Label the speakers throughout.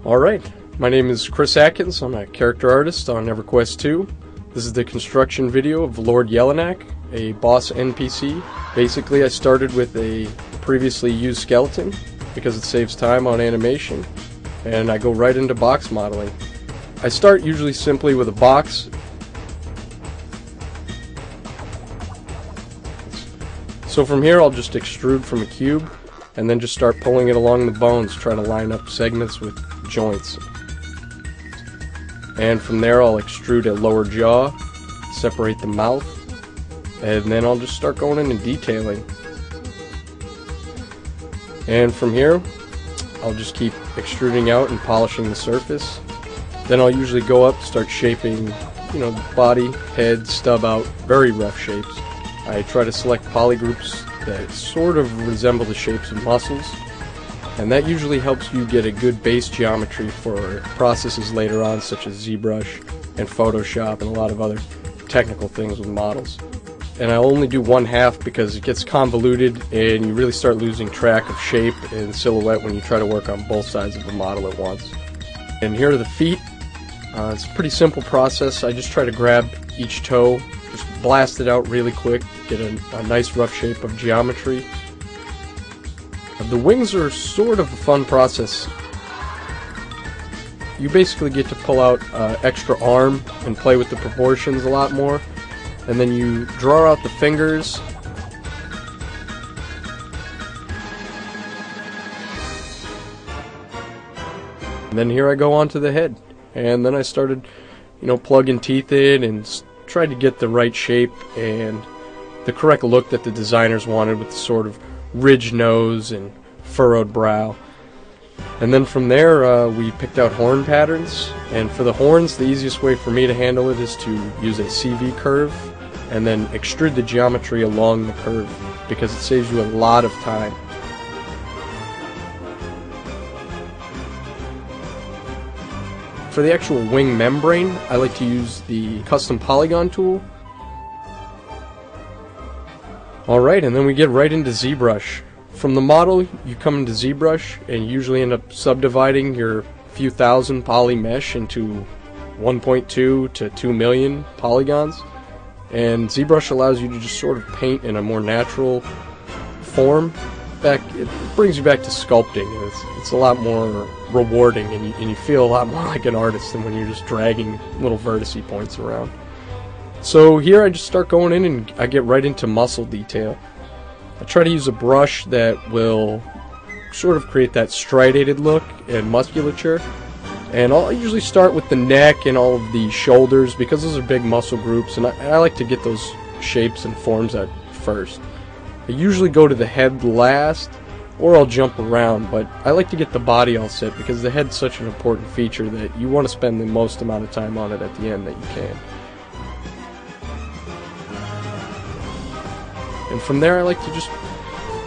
Speaker 1: Alright, my name is Chris Atkins. I'm a character artist on EverQuest 2. This is the construction video of Lord Yelniak, a boss NPC. Basically, I started with a previously used skeleton because it saves time on animation, and I go right into box modeling. I start usually simply with a box. So from here I'll just extrude from a cube and then just start pulling it along the bones, trying to line up segments with joints. And from there I'll extrude a lower jaw, separate the mouth, and then I'll just start going in and detailing. And from here I'll just keep extruding out and polishing the surface. Then I'll usually go up, start shaping, body, head, stub out, very rough shapes. I try to select polygroups that sort of resemble the shapes of muscles, and that usually helps you get a good base geometry for processes later on, such as ZBrush and Photoshop and a lot of other technical things with models. And I only do one half because it gets convoluted and you really start losing track of shape and silhouette when you try to work on both sides of a model at once. And here are the feet. It's a pretty simple process. I just try to grab each toe, just blast it out really quick, get a nice rough shape of geometry. The wings are sort of a fun process. You basically get to pull out extra arm and play with the proportions a lot more, and then you draw out the fingers. And then here I go on to the head. And then I started, plugging teeth in and tried to get the right shape and the correct look that the designers wanted, with the sort of ridged nose and furrowed brow. And then from there we picked out horn patterns, and for the horns the easiest way for me to handle it is to use a CV curve and then extrude the geometry along the curve, because it saves you a lot of time. For the actual wing membrane, I like to use the custom polygon tool. Alright, and then we get right into ZBrush. From the model, you come into ZBrush and you usually end up subdividing your few thousand poly mesh into 1.2 to 2 million polygons. And ZBrush allows you to just sort of paint in a more natural form. It brings you back to sculpting, and it's a lot more rewarding, and you feel a lot more like an artist than when you're just dragging little vertice points around. So here I just start going in and I get right into muscle detail. I try to use a brush that will sort of create that striated look and musculature, and I'll usually start with the neck and all of the shoulders, because those are big muscle groups, and I like to get those shapes and forms out first. I usually go to the head last, or I'll jump around, but I like to get the body all set because the head's such an important feature that you want to spend the most amount of time on it at the end that you can. And from there I like to just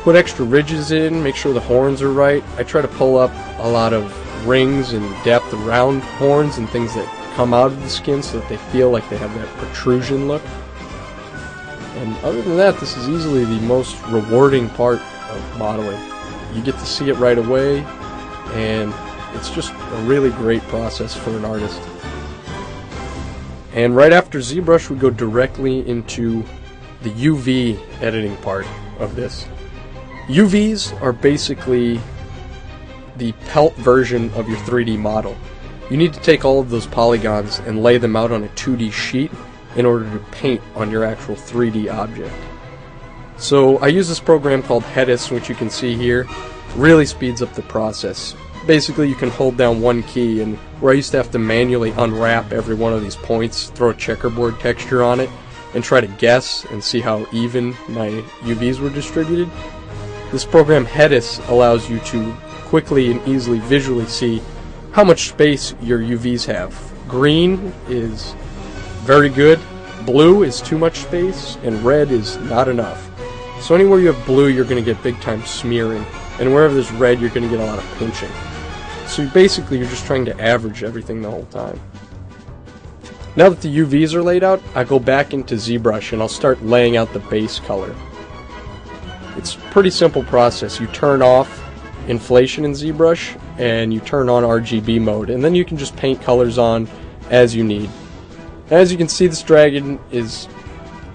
Speaker 1: put extra ridges in, make sure the horns are right. I try to pull up a lot of rings and depth around horns and things that come out of the skin so that they feel like they have that protrusion look. And other than that, this is easily the most rewarding part of modeling. You get to see it right away, and it's just a really great process for an artist. And right after ZBrush, we go directly into the UV editing part of this. UVs are basically the pelt version of your 3D model. You need to take all of those polygons and lay them out on a 2D sheet in order to paint on your actual 3D object. So I use this program called Velious, which you can see here. Really speeds up the process. Basically you can hold down one key, and where I used to have to manually unwrap every one of these points, throw a checkerboard texture on it, and try to guess and see how even my UVs were distributed, this program Velious allows you to quickly and easily visually see how much space your UVs have. Green is very good, blue is too much space, and red is not enough. So anywhere you have blue, you're going to get big time smearing, and wherever there's red, you're going to get a lot of pinching. So basically you're just trying to average everything the whole time. Now that the UVs are laid out, I go back into ZBrush and I'll start laying out the base color. It's a pretty simple process. You turn off inflation in ZBrush and you turn on RGB mode, and then you can just paint colors on as you need. As you can see, this dragon is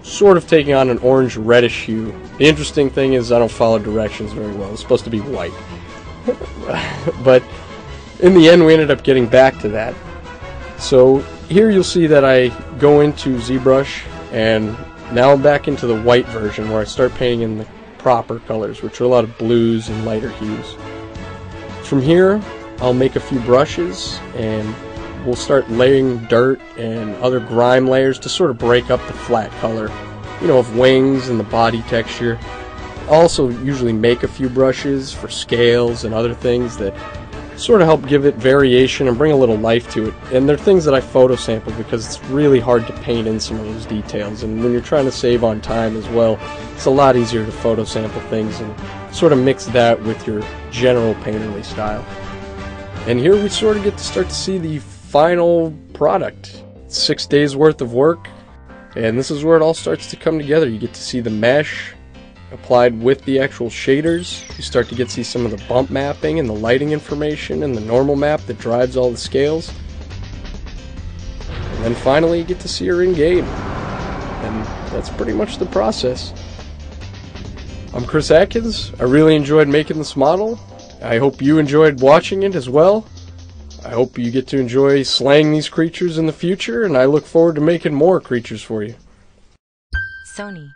Speaker 1: sort of taking on an orange reddish hue. The interesting thing is I don't follow directions very well. It's supposed to be white. But in the end we ended up getting back to that. So here you'll see that I go into ZBrush, and now I'm back into the white version where I start painting in the proper colors, which are a lot of blues and lighter hues. From here I'll make a few brushes, and we'll start laying dirt and other grime layers to sort of break up the flat color, you know, of wings and the body texture. I'll also usually make a few brushes for scales and other things that sort of help give it variation and bring a little life to it. And they're things that I photo sample because it's really hard to paint in some of those details, and when you're trying to save on time as well, it's a lot easier to photo sample things and sort of mix that with your general painterly style. And here we sort of get to start to see the final product. 6 days worth of work, and this is where it all starts to come together. You get to see the mesh applied with the actual shaders. You start to get to see some of the bump mapping and the lighting information and the normal map that drives all the scales. And then finally you get to see her in game. And that's pretty much the process. I'm Chris Atkins. I really enjoyed making this model. I hope you enjoyed watching it as well. I hope you get to enjoy slaying these creatures in the future, and I look forward to making more creatures for you.
Speaker 2: Sony.